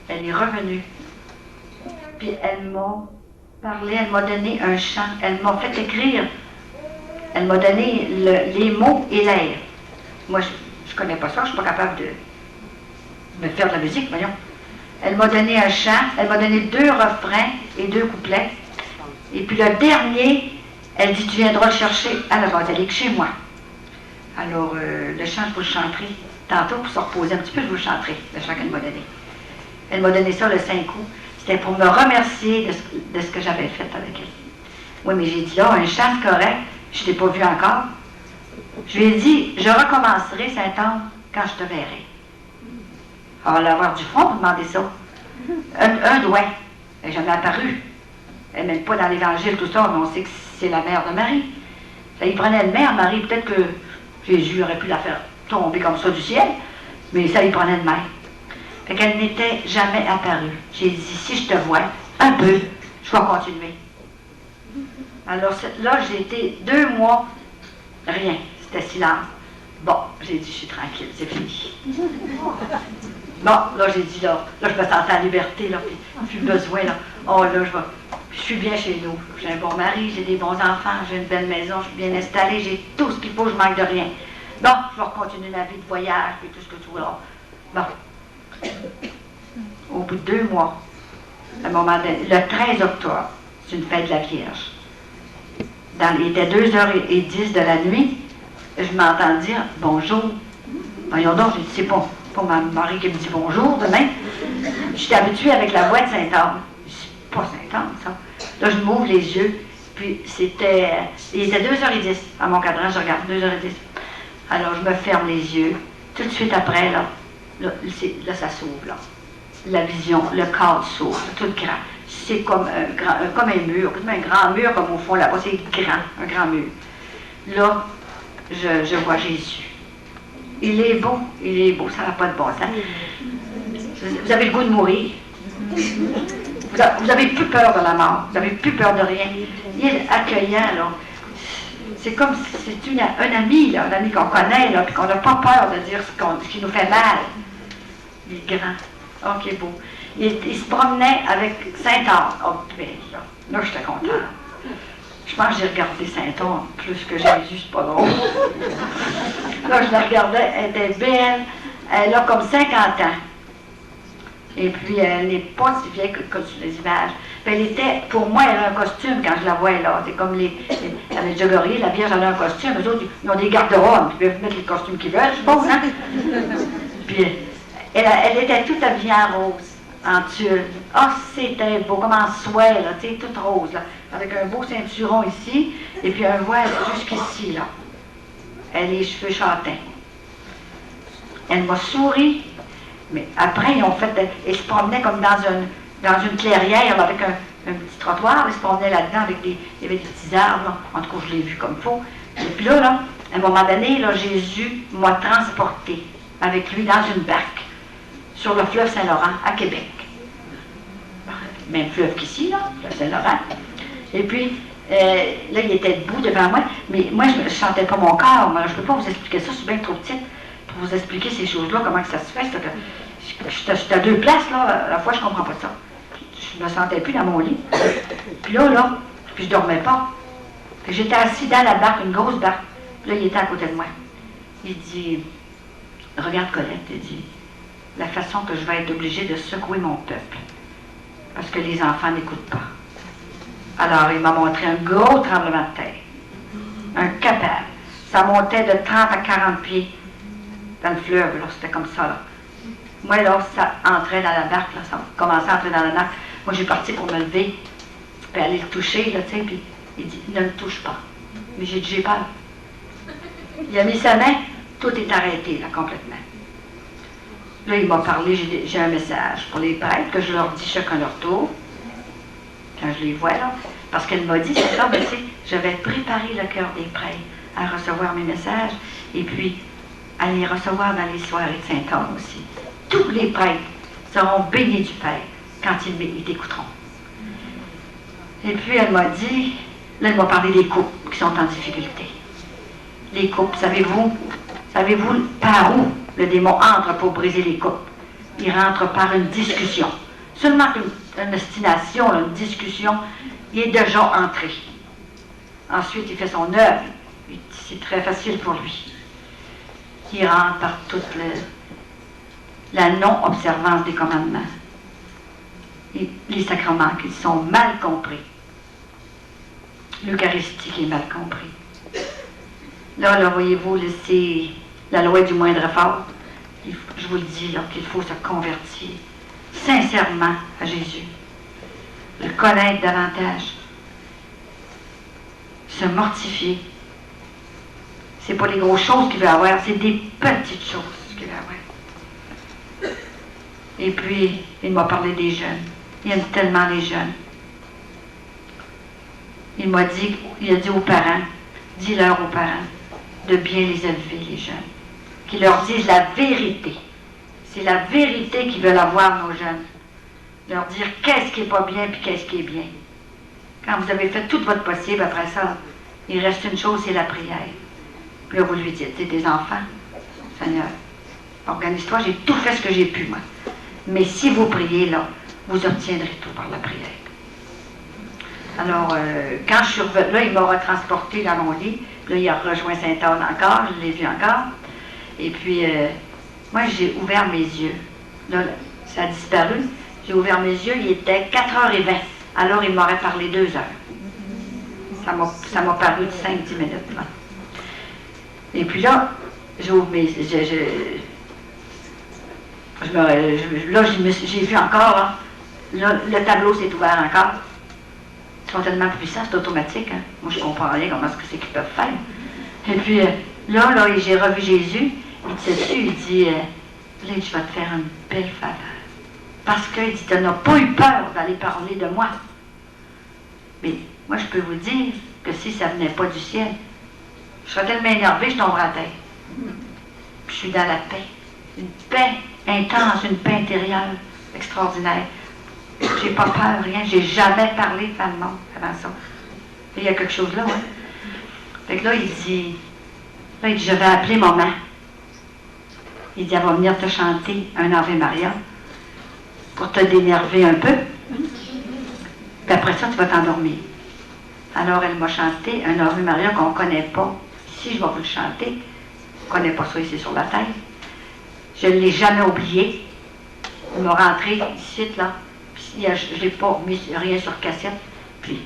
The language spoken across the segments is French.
elle est revenue. Puis elle m'a parlé, elle m'a donné un chant, elle m'a fait écrire, elle m'a donné les mots et l'air. Moi, je connais pas ça, je suis pas capable de faire de la musique, voyons. Elle m'a donné un chant, elle m'a donné 2 refrains et 2 couplets. Et puis le dernier, elle dit, tu viendras le chercher à la basilique chez moi. Alors, le chant, je vous le chanterai tantôt pour se reposer un petit peu, je vous le chanterai, le chant qu'elle m'a donné. Elle m'a donné ça le 5 août. C'était pour me remercier de ce que j'avais fait avec elle. Oui, mais j'ai dit, là, un chant correct, je ne t'ai pas vu encore. Je lui ai dit, je recommencerai, Saint-Anne, quand je te verrai. Alors, elle va avoir du front pour demander ça. Un doigt. Elle n'est jamais apparue. Elle n'est même pas dans l'Évangile, tout ça, mais on sait que c'est la mère de Marie. Ça y prenait de mère, Marie. Peut-être que Jésus aurait pu la faire tomber comme ça du ciel, mais ça y prenait de mère. Fait qu'elle n'était jamais apparue. J'ai dit, si je te vois un peu, je vais continuer. Alors là, j'ai été 2 mois, rien, c'était silence. Bon, j'ai dit, je suis tranquille, c'est fini. Bon, là, j'ai dit, là, je me sentais en liberté, là, puis plus besoin, là. Oh, là, je suis bien chez nous. J'ai un bon mari, j'ai des bons enfants, j'ai une belle maison, je suis bien installée, j'ai tout ce qu'il faut, je manque de rien. Bon, je vais continuer ma vie de voyage, puis tout ce que tu voudras. Bon. Au bout de 2 mois, à un moment donné, le 13 octobre, c'est une fête de la Vierge. Il était 2h10 de la nuit, je m'entends dire bonjour. Voyons donc, j'ai dit, c'est pas ma mari qui me dit bonjour demain. J'étais habituée avec la voix de Saint-Anne. C'est pas Saint-Anne, ça. Là, je m'ouvre les yeux, puis il était 2h10 à mon cadran, je regarde 2h10. Alors, je me ferme les yeux. Tout de suite après, là ça s'ouvre, là. La vision, le cadre s'ouvre, tout grand. C'est comme un mur, un grand mur comme au fond là-bas, c'est grand, un grand mur. Là, je vois Jésus. Il est beau, ça n'a pas de bon sens. Vous avez le goût de mourir. Vous avez plus peur de la mort, vous n'avez plus peur de rien. Il est accueillant, là. C'est comme si c'est un ami, là, un ami qu'on connaît, là, puis qu'on n'a pas peur de dire ce qui nous fait mal. Il est grand. Oh, qui est beau. Il se promenait avec Saint-Anne. Oh, bien, là, j'étais contente. Je pense que j'ai regardé Saint-Anne plus que Jésus, c'est pas drôle. Là, je la regardais, elle était belle. Elle a comme 50 ans. Et puis, elle n'est pas si vieille que sur les images. Puis elle était, pour moi, elle a un costume quand je la vois là. C'est comme les Medjugorje, la Vierge, elle a un costume. Eux autres, ils ont des garde-robes, ils peuvent mettre les costumes qu'ils veulent, je suppose, hein? Puis, elle était toute habillée en rose, en tulle. Ah, oh, c'était beau, comme en soie, là, tu sais, toute rose, là, avec un beau ceinturon ici, et puis un voile jusqu'ici, là. Elle a les cheveux châtains. Elle m'a souri, mais après, ils se promenaient comme dans une clairière, là, avec un petit trottoir, ils se promenaient là-dedans, il y avait des petits arbres, là. En tout cas, je l'ai vu comme faux. Et puis là, à un moment donné, là, Jésus m'a transporté avec lui dans une barque, sur le fleuve Saint-Laurent, à Québec. Même fleuve qu'ici, là, le fleuve Saint-Laurent. Et puis, là, il était debout devant moi, mais moi, je ne sentais pas mon corps. Moi, je ne peux pas vous expliquer ça, je suis bien trop petite pour vous expliquer ces choses-là, comment que ça se fait. J'étais à 2 places, là, à la fois, je ne comprends pas ça. Je ne me sentais plus dans mon lit. Puis là, puis je ne dormais pas. Puis j'étais assis dans la barque, une grosse barque. Puis là, il était à côté de moi. Il dit, regarde Colette, il dit, la façon que je vais être obligée de secouer mon peuple, parce que les enfants n'écoutent pas. Alors, il m'a montré un gros tremblement de terre, un capable. Ça montait de 30 à 40 pieds dans le fleuve, là, c'était comme ça, là. Moi, là, ça entrait dans la barque, là, ça commençait à entrer dans la barque. Moi, j'ai parti pour me lever, puis aller le toucher, là, tu sais, puis il dit, ne me touche pas. Mais j'ai dit, j'ai peur. Il a mis sa main, tout est arrêté, là, complètement. Là, il m'a parlé, j'ai un message pour les prêtres, que je leur dis chacun leur tour, quand je les vois, là, parce qu'elle m'a dit, c'est ça, ben, je vais préparer le cœur des prêtres à recevoir mes messages, et puis à les recevoir dans les soirées de Saint-Anne aussi. Tous les prêtres seront bénis du Père quand ils t'écouteront. Et puis, elle m'a dit, là, elle m'a parlé des couples qui sont en difficulté. Les couples, savez-vous par où le démon entre pour briser les couples? Il rentre par une discussion. Seulement une ostination, une discussion, il est déjà entré. Ensuite, il fait son œuvre. C'est très facile pour lui. Il rentre par toute la non-observance des commandements. Et les sacrements qui sont mal compris. L'Eucharistie qui est mal compris. Là, voyez-vous, c'est la loi du moindre effort. Je vous le dis, là, qu'il faut se convertir sincèrement à Jésus. Le connaître davantage. Se mortifier. C'est pas les grosses choses qu'il veut avoir, c'est des petites choses qu'il veut avoir. Et puis, il m'a parlé des jeunes. Il aime tellement les jeunes. Il a dit aux parents, dis-leur aux parents de bien les élever, les jeunes. Qu'ils leur disent la vérité. C'est la vérité qu'ils veulent avoir, nos jeunes. Leur dire qu'est-ce qui n'est pas bien puis qu'est-ce qui est bien. Quand vous avez fait tout votre possible, après ça, il reste une chose, c'est la prière. Puis là, vous lui dites, t'es des enfants, Seigneur, organise-toi, j'ai tout fait ce que j'ai pu, moi. Mais si vous priez, là, vous obtiendrez tout par la prière. Alors, quand je suis revenue, là, il m'a retransporté dans mon lit. Là, il a rejoint Saint-Anne encore, je l'ai vu encore. Et puis, moi, j'ai ouvert mes yeux. Là, ça a disparu. J'ai ouvert mes yeux, il était 4h20. Alors, il m'aurait parlé 2 heures. Ça m'a paru de 5-10 minutes, là. Et puis là, j'ouvre mes yeux. Là, j'ai vu encore, là, le tableau s'est ouvert encore. Ils sont tellement puissants, c'est automatique. Hein? Moi, je ne comprends rien comment c'est qu'ils peuvent faire. Et puis, là, j'ai revu Jésus. Il dit dessus, il dit, là, je vais te faire une belle faveur. Parce qu'il dit, tu n'as pas eu peur d'aller parler de moi. Mais moi, je peux vous dire que si ça ne venait pas du ciel, je serais tellement énervée, je tomberais à terre. Puis je suis dans la paix. Une paix intense, une paix intérieure extraordinaire. J'ai pas peur, rien. J'ai jamais parlé devant le monde avant ça. Il y a quelque chose là, hein. Fait que là, il dit, je vais appeler maman. Il dit, elle va venir te chanter un Ave Maria pour te dénerver un peu. Puis après ça, tu vas t'endormir. Alors, elle m'a chanté un Ave Maria qu'on ne connaît pas. Ici, je vais vous le chanter. On ne connaît pas ça ici sur la terre. Je ne l'ai jamais oublié. Il m'a rentré ici, là. Puis, je n'ai pas mis rien sur cassette. Puis,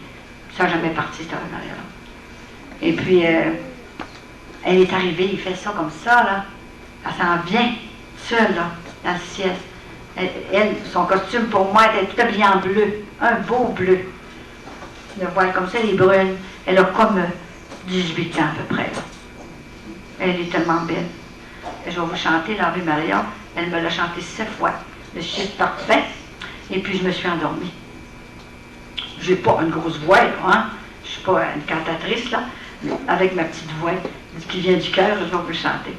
ça n'a jamais parti, cette Ave Maria-là. Et puis, elle est arrivée, il fait ça comme ça, là. Elle s'en vient, seule, là, dans le ciel. Elle, son costume, pour moi, était tout habillé en bleu. Un beau bleu. Une voile comme ça, elle est brune. Elle a comme 18 ans, à peu près, là. Elle est tellement belle. Et je vais vous chanter l'Ave Maria. Elle me l'a chanté 7 fois. Le chiffre parfait. Et puis, je me suis endormie. Je n'ai pas une grosse voix, là, hein. Je ne suis pas une cantatrice, là. Mais avec ma petite voix qui vient du cœur, je vais vous chanter.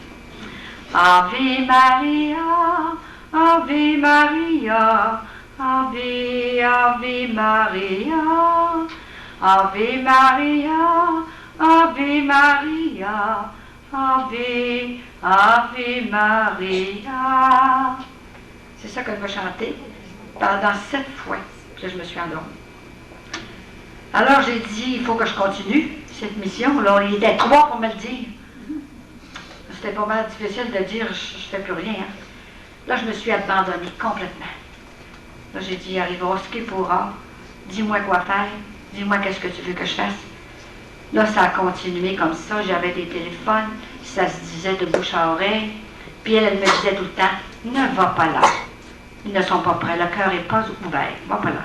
Ave Maria, Ave Maria, Ave, Ave Maria, Ave Maria, Ave Maria, Ave, Ave Maria. C'est ça qu'elle va chanter pendant 7 fois. Puis là, je me suis endormie. Alors, j'ai dit, il faut que je continue cette mission. Là, il était 3 pour me le dire. C'était pas mal difficile de dire, je ne fais plus rien. Hein. Là, je me suis abandonnée complètement. Là, j'ai dit, arrivera ce qui pourra. Dis-moi quoi faire. Dis-moi qu'est-ce que tu veux que je fasse. Là, ça a continué comme ça. J'avais des téléphones. Ça se disait de bouche à oreille. Puis elle me disait tout le temps, ne va pas là. Ils ne sont pas prêts. Le cœur n'est pas ouvert. Va pas là.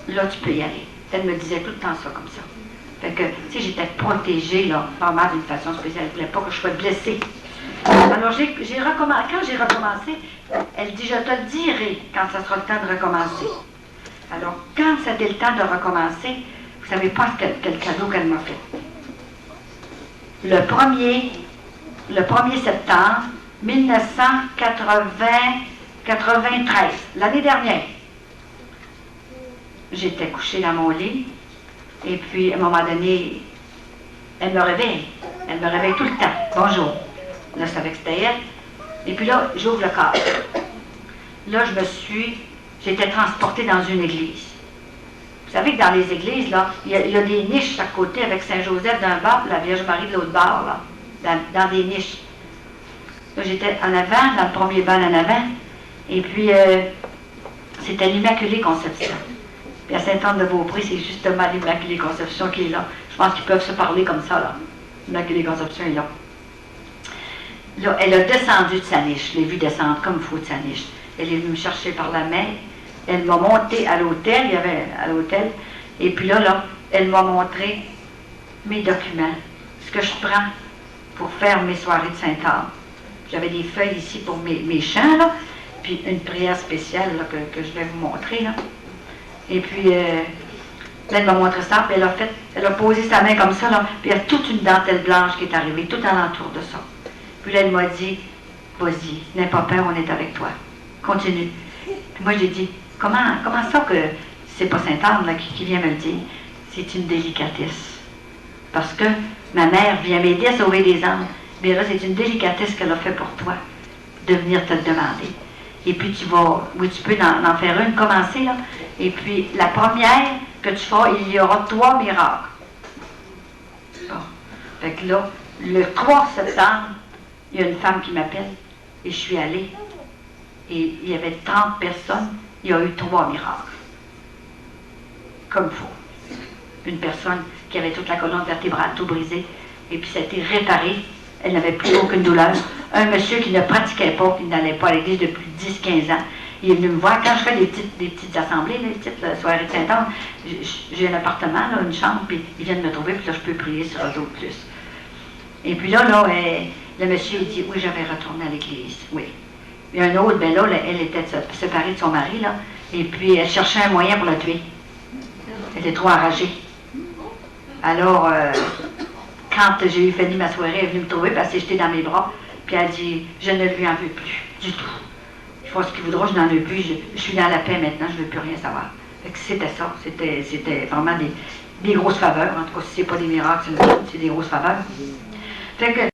Là, tu peux y aller. Elle me disait tout le temps ça, comme ça. Fait que, tu sais, j'étais protégée, là, vraiment d'une façon spéciale. Elle ne voulait pas que je sois blessée. Alors, quand j'ai recommencé, elle dit, je te le dirai quand ça sera le temps de recommencer. Alors, quand c'était le temps de recommencer, vous ne savez pas quel cadeau qu'elle m'a fait. Le 1er septembre 1993, l'année dernière, j'étais couchée dans mon lit. Et puis, à un moment donné, elle me réveille. Elle me réveille tout le temps. Bonjour. Là, je savais que c'était elle. Et puis là, j'ouvre le corps. là, j'étais transportée dans une église. Vous savez que dans les églises, là, il y a des niches à côté avec Saint-Joseph d'un bord et la Vierge Marie de l'autre bord, là, dans des niches. Là, j'étais en avant, dans le premier banc en avant, et puis c'était l'Immaculée Conception. Puis à Sainte-Anne-de-Beaupré, c'est justement l'Immaculée Conception qui est là. Je pense qu'ils peuvent se parler comme ça, là. L'Immaculée Conception est là. Là, elle a descendu de sa niche. Je l'ai vue descendre comme il faut de sa niche. Elle est venue me chercher par la main. Elle m'a monté à l'hôtel. Il y avait à l'hôtel. Et puis là, elle m'a montré mes documents. Ce que je prends pour faire mes soirées de Sainte-Anne. J'avais des feuilles ici pour mes chants, là. Puis une prière spéciale là, que je vais vous montrer, là. Et puis, elle m'a montré ça, puis elle a posé sa main comme ça, là, puis il y a toute une dentelle blanche qui est arrivée, tout alentour de ça. Puis là, elle m'a dit, vas-y, n'aie pas peur, on est avec toi. Continue. Puis moi, j'ai dit, comment ça que c'est pas Sainte-Anne là, qui vient me le dire? C'est une délicatesse. Parce que ma mère vient m'aider à sauver des âmes. Mais là, c'est une délicatesse qu'elle a fait pour toi, de venir te le demander. Et puis tu peux en faire une, commencer là. Et puis la première que tu feras, il y aura 3 miracles. Bon. Fait que là, le 3 septembre, il y a une femme qui m'appelle et je suis allée. Et il y avait 30 personnes, il y a eu 3 miracles. Comme il faut. Une personne qui avait toute la colonne vertébrale tout brisée, et puis ça a été réparé. Elle n'avait plus aucune douleur. Un monsieur qui ne pratiquait pas, qui n'allait pas à l'église depuis 10-15 ans, il est venu me voir. Quand je fais des petites assemblées, des petites soirées de Sainte-Anne, j'ai un appartement, là, une chambre, puis ils viennent me trouver, puis là, je peux prier sur eux autres plus. Et puis là, le monsieur, il dit, oui, j'avais retourné à l'église, oui. Il y a un autre, ben là, elle était séparée de son mari, là, et puis elle cherchait un moyen pour le tuer. Elle était trop enragée. Alors, quand j'ai eu fini ma soirée, elle est venue me trouver, parce que j'étais dans mes bras, puis elle dit, je ne lui en veux plus, du tout. Il faut ce qu'il voudra, je n'en veux plus, je suis dans la paix maintenant, je ne veux plus rien savoir. C'était ça, c'était vraiment des grosses faveurs, en tout cas, si ce n'est pas des miracles, c'est des grosses faveurs. Fait que,